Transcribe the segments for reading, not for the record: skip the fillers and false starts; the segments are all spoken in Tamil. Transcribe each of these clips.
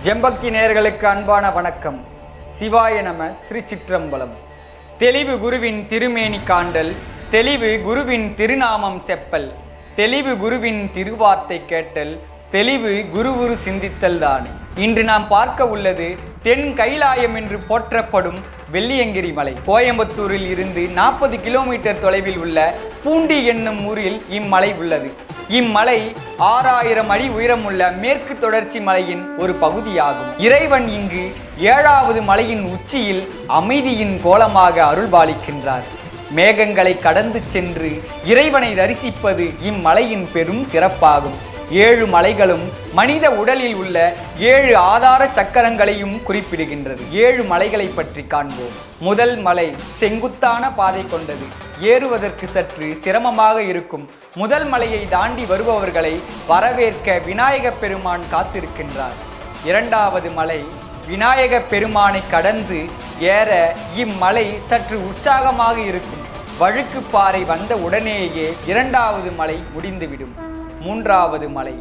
ஜெம்பக்தி நேயர்களுக்கு அன்பான வணக்கம். சிவாய நம. திருச்சிற்றம்பலம். தெளிவு குருவின் திருமேனி காண்டல், தெளிவு குருவின் திருநாமம் செப்பல், தெளிவு குருவின் திருவார்த்தை கேட்டல், தெளிவு குருவுரு சிந்தித்தல் தான். இன்று நாம் பார்க்க உள்ளது தென் கைலாயம் என்று போற்றப்படும் வெள்ளியங்கிரி மலை. கோயம்புத்தூரில் இருந்து 40 கிலோமீட்டர் தொலைவில் உள்ள பூண்டி என்னும் ஊரில் இம்மலை உள்ளது. இம்மலை 6000 அடி உயரமுள்ள மேற்கு தொடர்ச்சி மலையின் ஒரு பகுதியாகும். இறைவன் இங்கு 7வது மலையின் உச்சியில் அமைதியின் கோலமாக அருள்பாலிக்கின்றார். மேகங்களை கடந்து சென்று இறைவனை தரிசிப்பது இம்மலையின் பெரும் சிறப்பாகும். 7 மலைகளும் மனித உடலில் உள்ள 7 ஆதார சக்கரங்களையும் குறிப்பிடுகின்றது. 7 மலைகளை பற்றி காண்போம். முதல் மலை செங்குத்தான பாதை கொண்டது. ஏறுவதற்கு சற்று சிரமமாக இருக்கும். முதல் மலையை தாண்டி வருபவர்களை வரவேற்க விநாயக பெருமான் காத்திருக்கின்றார். 2வது மலை விநாயக பெருமானை கடந்து ஏற இம்மலை சற்று உற்சாகமாக இருக்கும். வழுக்கு பாறை வந்த உடனேயே 2வது மலை முடிந்துவிடும். 3வது மலை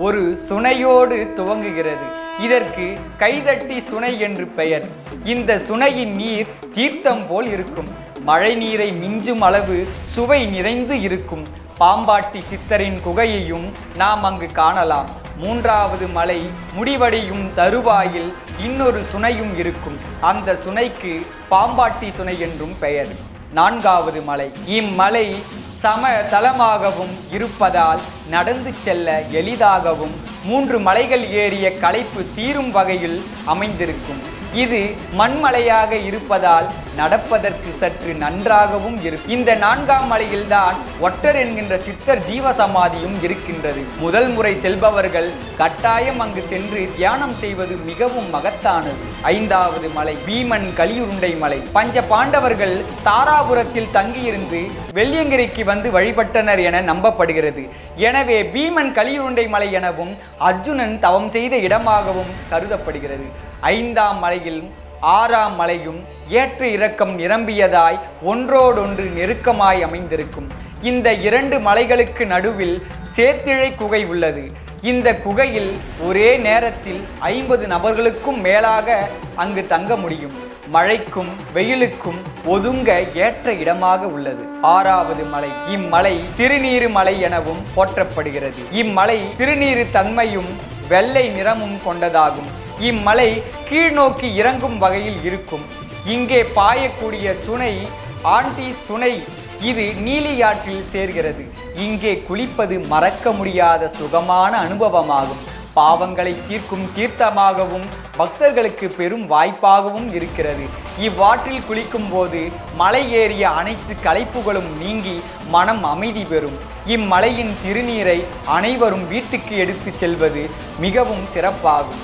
ஒரு சுனையோடு துவங்குகிறது. இதற்கு கைதட்டி சுனை என்று பெயர். இந்த சுனையின் நீர் தீர்த்தம் போல் இருக்கும். மழை நீரை மிஞ்சும் அளவு சுவை நிறைந்து இருக்கும். பாம்பாட்டி சித்தரின் குகையையும் நாம் அங்கு காணலாம். 3வது மலை முடிவடையும் தருவாயில் இன்னொரு சுனையும் இருக்கும். அந்த சுனைக்கு பாம்பாட்டி சுனை என்றும் பெயர். 4வது மலை. இம்மலை சம தலமாகவும் இருப்பதால் நடந்து செல்ல எளிதாகவும் 3 மலைகள் ஏறிய களைப்பு தீரும் வகையில் அமைந்திருக்கும். இது மண்மலையாக இருப்பதால் நடப்பதற்கு சற்று நன்றாகவும் இருக்கும். இந்த 4ஆம் மலையில்தான் ஒட்டர் என்கின்ற சித்தர் ஜீவசமாதியும் இருக்கின்றது. முதல் முறை செல்பவர்கள் கட்டாயம் அங்கு சென்று தியானம் செய்வது மிகவும் மகத்தானது. 5வது மலை பீமன் கலியுருண்டை மலை. பஞ்ச பாண்டவர்கள் தாராபுரத்தில் தங்கியிருந்து வெள்ளியங்கிரிக்கு வந்து வழிபட்டனர் என நம்பப்படுகிறது. எனவே பீமன் கலியுருண்டை மலை எனவும் அர்ஜுனன் தவம் செய்த இடமாகவும் கருதப்படுகிறது. 5ஆம் மலையில் 6ஆம் மலையும் ஏற்ற இறக்கம் நிரம்பியதாய் ஒன்றோடொன்று நெருக்கமாய் அமைந்திருக்கும். இந்த 2 மலைகளுக்கு நடுவில் சேத்திழை குகை உள்ளது. இந்த குகையில் ஒரே நேரத்தில் 50 நபர்களுக்கும் மேலாக அங்கு தங்க முடியும். மழைக்கும் வெயிலுக்கும் ஒதுங்க ஏற்ற இடமாக உள்ளது. 6வது மலை. இம்மலை திருநீறு மலை எனவும் போற்றப்படுகிறது. இம்மலை திருநீறு தன்மையும் வெள்ளை நிறமும் கொண்டதாகும். இம்மலை கீழ்நோக்கி இறங்கும் வகையில் இருக்கும். இங்கே பாயக்கூடிய சுனை ஆண்டி சுனை. இது நீலியாற்றில் சேர்கிறது. இங்கே குளிப்பது மறக்க முடியாத சுகமான அனுபவமாகும். பாவங்களை தீர்க்கும் தீர்த்தமாகவும் பக்தர்களுக்கு பெரும் வாய்ப்பாகவும் இருக்கிறது. இவ்வாற்றில் குளிக்கும் போது மலை ஏறிய அனைத்து களைப்புகளும் நீங்கி மனம் அமைதி பெறும். இம்மலையின் திருநீரை அனைவரும் வீட்டுக்கு எடுத்து செல்வது மிகவும் சிறப்பாகும்.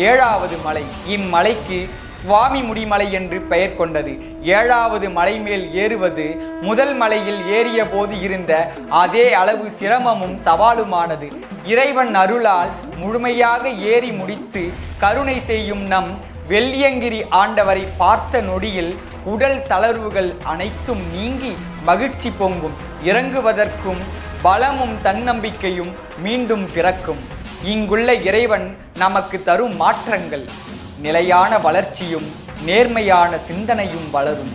7வது மலை. இம்மலைக்கு சுவாமி முடிமலை என்று பெயர் கொண்டது. 7வது மலை மேல் ஏறுவது முதல் மலையில் ஏறிய போது இருந்த அதே அளவு சிரமமும் சவாலுமானது. இறைவன் அருளால் முழுமையாக ஏறி முடித்து கருணை செய்யும் நம் வெள்ளியங்கிரி ஆண்டவரை பார்த்த நொடியில் உடல் தளர்வுகள் அனைத்தும் நீங்கி மகிழ்ச்சி பொங்கும். இறங்குவதற்கும் பலமும் தன்னம்பிக்கையும் மீண்டும் பிறக்கும். இங்குள்ள இறைவன் நமக்கு தரும் மாற்றங்கள் நிலையான வளர்ச்சியும் நேர்மையான சிந்தனையும் வளரும்.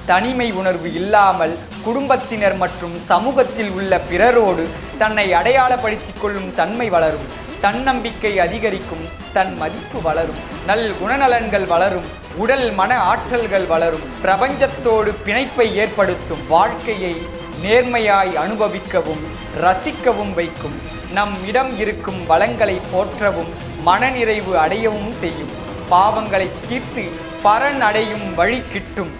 தனிமை உணர்வு இல்லாமல் குடும்பத்தினர் மற்றும் சமூகத்தில் உள்ள பிறரோடு தன்னை அடையாளப்படுத்திக் கொள்ளும் தன்மை வளரும். தன்னம்பிக்கை அதிகரிக்கும். தன் மதிப்பு வளரும். நல் குணநலன்கள் வளரும். உடல் மன ஆற்றல்கள் வளரும். பிரபஞ்சத்தோடு பிணைப்பை ஏற்படுத்தும். வாழ்க்கையை நேர்மையாய் அனுபவிக்கவும் ரசிக்கவும் வைக்கும். நம் இடம் இருக்கும் வளங்களை போற்றவும் மனநிறைவு அடையவும் செய்யும். பாவங்களை தீர்த்து பரன் அடையும் வழி கிட்டும்.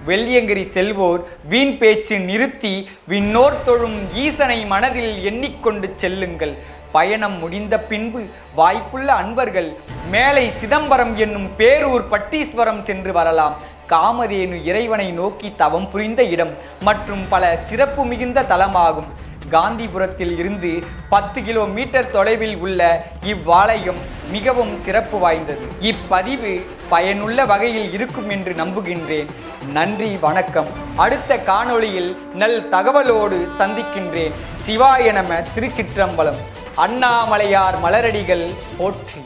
வெள்ளியங்கிரி செல்வோர் வீண் பேச்சு நிறுத்தி விண்ணோர் தொழும் ஈசனை மனதில் எண்ணிக்கொண்டு செல்லுங்கள். பயணம் முடிந்த பின்பு வாய்ப்புள்ள அன்பர்கள் மேலை சிதம்பரம் என்னும் பேரூர் பட்டீஸ்வரம் சென்று வரலாம். காமதேனு இறைவனை நோக்கி தவம் புரிந்த இடம் மற்றும் பல சிறப்பு மிகுந்த தலமாகும். காந்திபுரத்தில் இருந்து 10 கிலோமீட்டர் தொலைவில் உள்ள இவ்வாலயம் மிகவும் சிறப்பு வாய்ந்தது. இப்பதிவு பயனுள்ள வகையில் இருக்கும் என்று நம்புகின்றேன். நன்றி, வணக்கம். அடுத்த காணொளியில் நல் தகவலோடு சந்திக்கின்றேன். சிவாய நம. திருச்சிற்றம்பலம். அண்ணாமலையார் மலரடிகள் போற்றி.